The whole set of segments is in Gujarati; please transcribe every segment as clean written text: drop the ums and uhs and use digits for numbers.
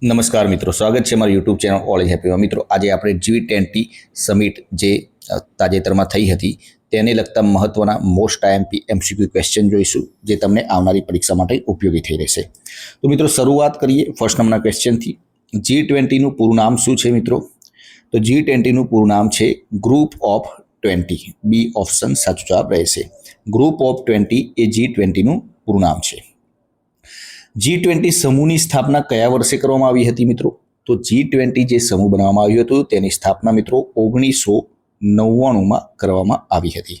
નમસ્કાર મિત્રો, સ્વાગત છે મારી યુટ્યુબ ચેનલ ઓલ ઇઝ હેપીમાં। મિત્રો, આજે આપણે G20 સમિટ જે તાજેતરમાં થઈ હતી તેને લગતા મહત્વના મોસ્ટ આઈએમપી એમસીક્યુ ક્વેશ્ચન જોઈશું, જે તમને આવનારી પરીક્ષા માટે ઉપયોગી થઈ રહેશે। તો મિત્રો, શરૂઆત કરીએ ફર્સ્ટ નંબરના ક્વેશ્ચનથી। G20નું પૂરું નામ શું છે મિત્રો? તો G20નું પૂરું નામ છે ગ્રુપ ઓફ 20। બી ઓપ્શન સાચો જવાબ રહેશે। ગ્રુપ ઓફ 20 એ G20નું પૂરું નામ છે। G20 સમૂહની સ્થાપના કયા વર્ષે કરવામાં આવી હતી મિત્રો? તો G20 જે સમૂહ બનાવવામાં આવ્યું હતું તેની સ્થાપના મિત્રો 1999માં કરવામાં આવી હતી।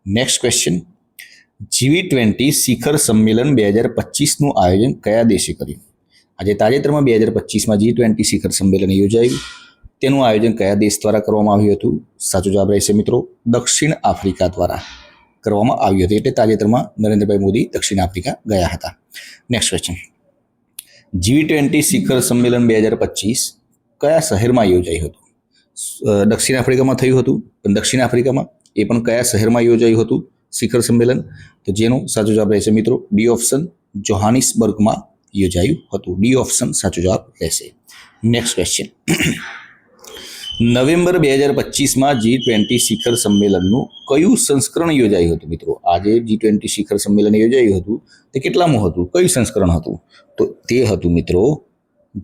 નેક્સ્ટ ક્વેશ્ચન, G20 શિખર સંમેલન 2025નું આયોજન કયા દેશે કર્યું? આજે તાજેતરમાં 2025માં G20 શિખર સંમેલન યોજાયું, તેનું આયોજન કયા દેશ દ્વારા કરવામાં આવ્યું હતું? સાચો જવાબ રહેશે મિત્રો દક્ષિણ આફ્રિકા દ્વારા કરવામાં આવ્યું હતું। એટલે તાજેતરમાં નરેન્દ્રભાઈ મોદી દક્ષિણ આફ્રિકા ગયા હતા। નેક્સ્ટ ક્વેશ્ચન, G20 શિખર સંમેલન 2025 કયા શહેરમાં યોજાયું હતું? દક્ષિણ આફ્રિકામાં થયું હતું, પણ દક્ષિણ આફ્રિકામાં એ પણ કયા શહેરમાં યોજાયું હતું શિખર સંમેલન? તો જેનો સાચો જવાબ રહેશે મિત્રો ડી ઓપ્શન જોહાનિસબર્ગમાં યોજાયું હતું। ડી ઓપ્શન સાચો જવાબ રહેશે। નેક્સ્ટ ક્વેશ્ચન, નવેમ્બર 2025માં G20 શિખર સંમેલનનું કયું સંસ્કરણ યોજાયું હતું મિત્રો? આજે G20 શિખર સંમેલન યોજાયું હતું તે કેટલામું હતું? કયું સંસ્કરણ હતું? તો તે હતું મિત્રો,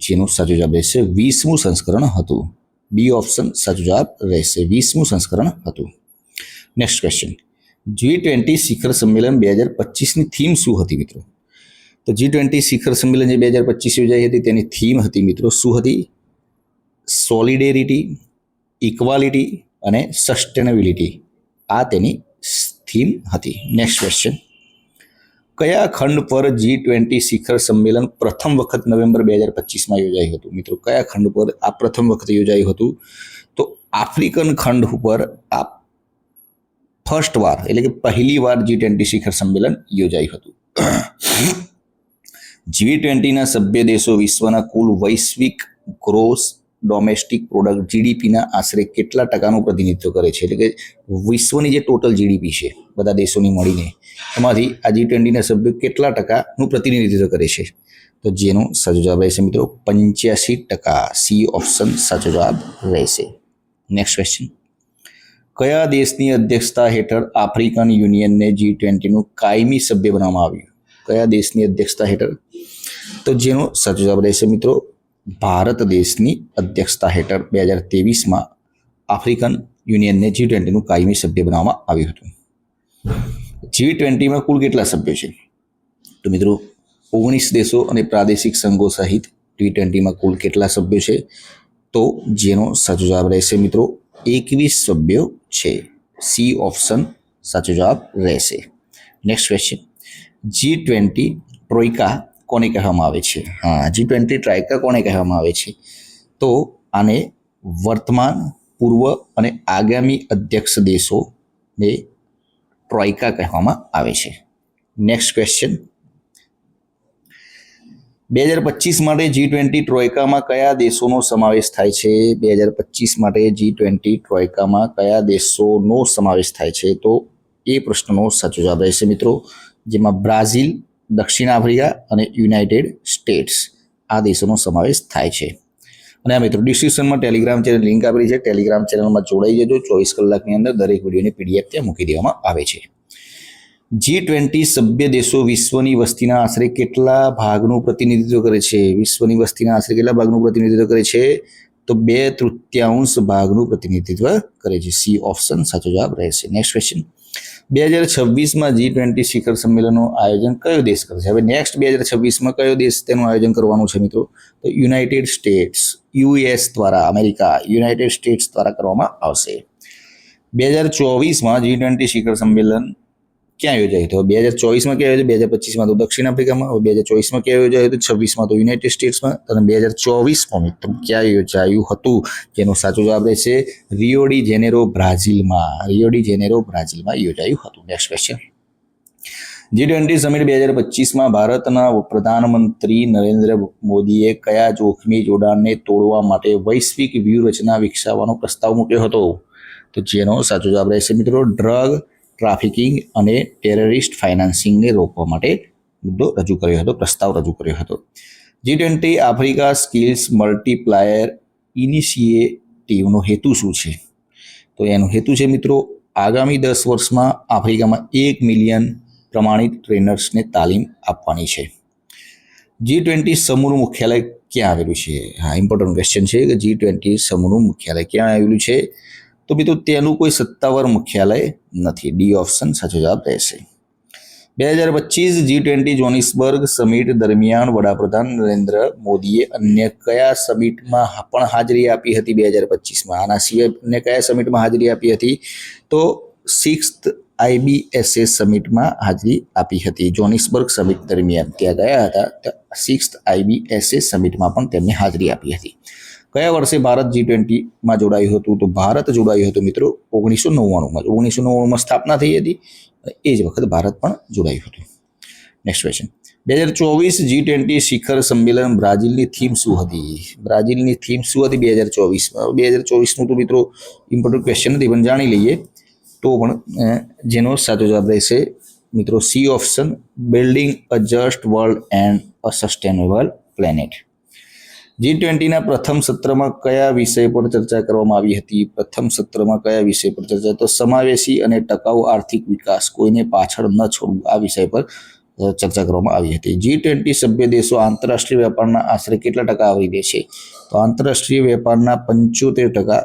જેનો સાચો જવાબ રહેશે 20મું સંસ્કરણ હતું। બી ઓપ્શન સાચો જવાબ રહેશે, 20મું સંસ્કરણ હતું। નેક્સ્ટ ક્વેશ્ચન, G20 શિખર સંમેલન 2025ની થીમ શું હતી મિત્રો? તો G20 શિખર સંમેલન જે 2025 યોજાઈ હતી તેની થીમ હતી મિત્રો શું હતી? સોલિડેરિટી, ઇક્વાલિટી અને સસ્ટેનેબિલિટી, આ તેની થીમ હતી। નેક્સ્ટ ક્વેશ્ચન, કયા ખંડ પર G20 શિખર સંમેલન પ્રથમ વખત નવેમ્બર 2025માં યોજાયું હતું મિત્રો? કયા ખંડ પર આ પ્રથમ વખત યોજાયું હતું? તો આફ્રિકન ખંડ ઉપર આ ફર્સ્ટ વાર એટલે કે પહેલી વાર G20 શિખર સંમેલન યોજાયું હતું। G20ના સભ્ય દેશો વિશ્વના કુલ વૈશ્વિક ગ્રોસ ડોમેસ્ટિક પ્રોડક્ટ જીડીપીના આશરે કેટલા ટકાનું પ્રતિનિધિત્વ કરે છે? એટલે કે વિશ્વની જે ટોટલ જીડીપી છે બધા દેશોની મળીને, એમાંથી આ G20ના સભ્યો કેટલા ટકાનું પ્રતિનિધિત્વ કરે છે? તો જેનો સાચો જવાબ રહેશે મિત્રો 85%। સી ઓપ્શન સાચો જવાબ રહેશે। નેક્સ્ટ ક્વેશ્ચન, કયા દેશની અધ્યક્ષતા હેઠળ આફ્રિકન યુનિયનને G20નું કાયમી સભ્ય બનાવવામાં આવ્યું? કયા દેશની અધ્યક્ષતા હેઠળ? તો જેનો સાચો જવાબ રહેશે મિત્રો ભારત દેશની અધ્યક્ષતા હેઠળ 2023માં આફ્રિકન યુનિયનને G20નું કાયમી સભ્ય બનાવવામાં આવ્યું હતું। G20માં કુલ કેટલા સભ્યો છે? તો મિત્રો 19 દેશો અને પ્રાદેશિક સંઘો સહિત G20માં કુલ કેટલા સભ્યો છે? તો જેનો સાચો જવાબ રહેશે મિત્રો 21 સભ્યો છે। સી ઓપ્શન સાચો જવાબ રહેશે। નેક્સ્ટ ક્વેશ્ચન, G20 ટ્રોયકા કોને કહેવામાં આવે છે? હા, G20 ટ્રાયકા કોને કહેવામાં આવે છે? તો આને વર્તમાન, પૂર્વ અને આગામી અધ્યક્ષ દેશોને ટ્રોયકા કહેવામાં આવે છે। નેક્સ્ટ ક્વેશ્ચન, 2025 માટે G20 ટ્રોયકામાં કયા દેશોનો સમાવેશ થાય છે? 2025 માટે G20 ટ્રોયકામાં કયા દેશોનો સમાવેશ થાય છે? તો એ પ્રશ્નનો સાચો જવાબ રહેશે મિત્રો, જેમાં બ્રાઝિલ, દક્ષિણ આફ્રિકા અને યુનાઇટેડ સ્ટેટ્સ આ દેશોનો સમાવેશ થાય છે। અને આ મિત્રો ડિસ્ક્રિપ્શનમાં ટેલિગ્રામ ચેનલ લિંક આપેલી છે, ટેલિગ્રામ ચેનલમાં જોડાઈ જજો। 24 કલાકની અંદર દરેક વિડીયોની PDF ત્યાં મૂકી દેવામાં આવે છે। G20 સભ્ય દેશો વિશ્વની વસ્તીના આશરે કેટલા ભાગનું પ્રતિનિધિત્વ કરે છે? વિશ્વની વસ્તીના આશરે કેટલા ભાગનું પ્રતિનિધિત્વ કરે છે? તો 2/3 ભાગનું પ્રતિનિધિત્વ કરે છે। સી ઓપ્શન સાચો જવાબ રહેશે। નેક્સ્ટ ક્વેશ્ચન, 2026માં G20 શિખર સંમેલનનું આયોજન કયો દેશ કરશે? હવે નેક્સ્ટ 2026માં કયો દેશ તેનું આયોજન કરવાનું છે મિત્રો? તો યુનાઇટેડ સ્ટેટ્સ, US દ્વારા, અમેરિકા, યુનાઇટેડ સ્ટેટ્સ દ્વારા કરવામાં આવશે। 2024માં G20 શિખર સંમેલન ક્યાં યોજાયું હતું? 2024માં ક્યાં યોજાયું? 2025માં તો દક્ષિણ આફ્રિકામાં, 2024માં ક્યાં યોજાયું હતું? 26માં તો યુનાઇટેડ સ્ટેટ્સમાં, અને 2024માં મિત્રો ક્યાં યોજાયું હતું? જેનો સાચો જવાબ રહેશે રિયો ડી જેનેરો, બ્રાઝિલમાં। રિયો ડી જેનેરો, બ્રાઝિલમાં યોજાયું હતું। નેક્સ્ટ ક્વેશ્ચન, G20 સમિટ 2025માં ભારતના પ્રધાનમંત્રી નરેન્દ્ર મોદીએ કયા જોખમી જોડાણને તોડવા માટે વૈશ્વિક વ્યૂહરચના વિકસાવવાનો પ્રસ્તાવ મૂક્યો હતો? તો જેનો સાચો જવાબ રહેશે મિત્રો ડ્રગ ટ્રાફિકિંગ અને ટેરરિસ્ટ ફાઇનાન્સિંગને રોકવા માટે મુદ્દો રજૂ કર્યો હતો, પ્રસ્તાવ રજૂ કર્યો હતો। G20 આફ્રિકા સ્કિલ્સ મલ્ટીપ્લાયર ઇનિશિયેટિવનો હેતુ શું છે? તો એનો હેતુ છે મિત્રો આગામી 10 વર્ષમાં આફ્રિકામાં 1 મિલિયન પ્રમાણિત ટ્રેનર્સને તાલીમ આપવાની છે. G20 સમૂહનું મુખ્યાલય ક્યાં આવેલું છે? હા, ઇમ્પોર્ટન્ટ ક્વેશ્ચન છે કે G20 સમૂહનું મુખ્યાલય ક્યાં આવેલું છે? તો મિત્રો તેનું કોઈ સત્તાવાર મુખ્યાલય નથી. ડી ઓપ્શન સાચો જવાબ રહેશે. 2025 G20 જોનિસબર્ગ સમિટ દરમિયાન વડાપ્રધાન નરેન્દ્ર મોદીએ અન્ય કયા સમિટમાં પણ હાજરી આપી હતી 2025માં? આના સિવાય અન્ય કયા સમિટમાં હાજરી આપી હતી? તો 6th IBSA સમિટમાં હાજરી આપી હતી. જોનિસબર્ગ સમિટ દરમિયાન ત્યાં ગયા હતા. 6th IBSA સમિટમાં પણ તેમને હાજરી આપી હતી. કયા વર્ષે ભારત G20માં જોડાયું હતું? તો ભારત જોડાયું હતું મિત્રો 1999માં. 1999માં સ્થાપના થઈ હતી. એ જ વખત ભારત પણ જોડાયું હતું. નેક્સ્ટ ક્વેશ્ચન, 2024 G20 શિખર સંમેલન બ્રાઝિલની થીમ શું હતી? બ્રાઝિલની થીમ શું હતી 2024માં? 2024નું તો મિત્રો ઇમ્પોર્ટન્ટ ક્વેશ્ચન નથી, પણ જાણી લઈએ તો પણ જેનો સાચો જવાબ રહેશે મિત્રો C option, building a just world and a sustainable planet. G20ના પ્રથમ સત્રમાં કયા વિષય પર ચર્ચા કરવામાં આવી હતી? પ્રથમ સત્રમાં કયા વિષય પર ચર્ચા? તો સમાવેશી અને ટકાઉ આર્થિક વિકાસ, કોઈને પાછળ ન છોડવું, આ વિષય પર ચર્ચા કરવામાં આવી હતી. G20 સભ્ય દેશો આંતરરાષ્ટ્રીય વેપારના આશરે કેટલા ટકા આવરી લે છે? તો આંતરરાષ્ટ્રીય વેપારના 75%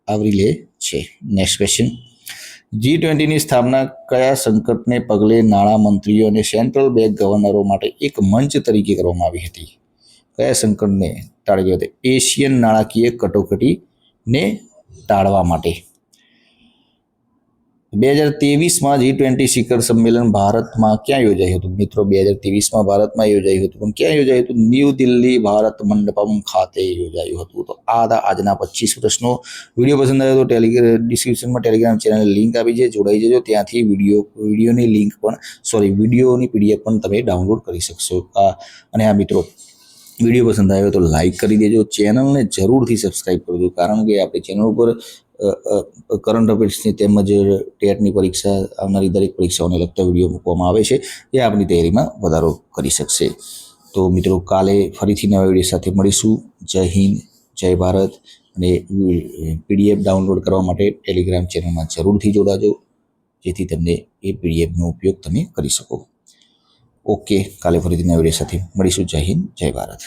આવરી લે છે. નેક્સ્ટ ક્વેશ્ચન, G20ની સ્થાપના કયા સંકટને પગલે નાણામંત્રીઓ અને સેન્ટ્રલ બેંક ગવર્નરો માટે એક મંચ તરીકે કરવામાં આવી હતી? કયા સંકટને ટાળવા માટે? એશિયન નાણાકીય કટોકટીને ટાળવા માટે. 2023માં G20 શિખર સંમેલન ભારતમાં ક્યાં યોજાયું હતું? મિત્રો 2023માં ભારતમાં યોજાયું હતું, પણ ક્યાં યોજાયું હતું? ન્યૂ દિલ્હી ભારત મંડપમ ખાતે યોજાયું હતું. તો આ હતા આજના 25 પ્રશ્નો. વિડીયો પસંદ આવ્યો તો ડિસ્ક્રિપ્શનમાં ટેલિગ્રામ ચેનલ લિંક આપી છે, જોડાઈ જજો. ત્યાંથી વિડીયોની લિંક પણ વિડીયોની PDF પણ તમે ડાઉનલોડ કરી શકશો. અને આ મિત્રો વિડીયો પસંદ આવ્યો તો લાઇક કરી દેજો, ચેનલને જરૂરથી સબસ્ક્રાઈબ કરજો, કારણ કે આપણી ચેનલ ઉપર કરંટ અફેર્સની તેમજ ટેટની પરીક્ષા, આવનારી દરેક પરીક્ષાઓને લગતા વિડીયો મૂકવામાં આવે છે, એ આપણી તૈયારીમાં વધારો કરી શકશે. તો મિત્રો કાલે ફરીથી નવા વિડીયો સાથે મળીશું. જય હિન્દ, જય ભારત. અને PDF ડાઉનલોડ કરવા માટે ટેલિગ્રામ ચેનલમાં જરૂરથી જોડાજો, જેથી તમને એ PDFનો ઉપયોગ તમે કરી શકો. ઓકે, કાલે ફરીથી નવા વિડીયો સાથે મળીશું. જય હિન્દ, જય ભારત.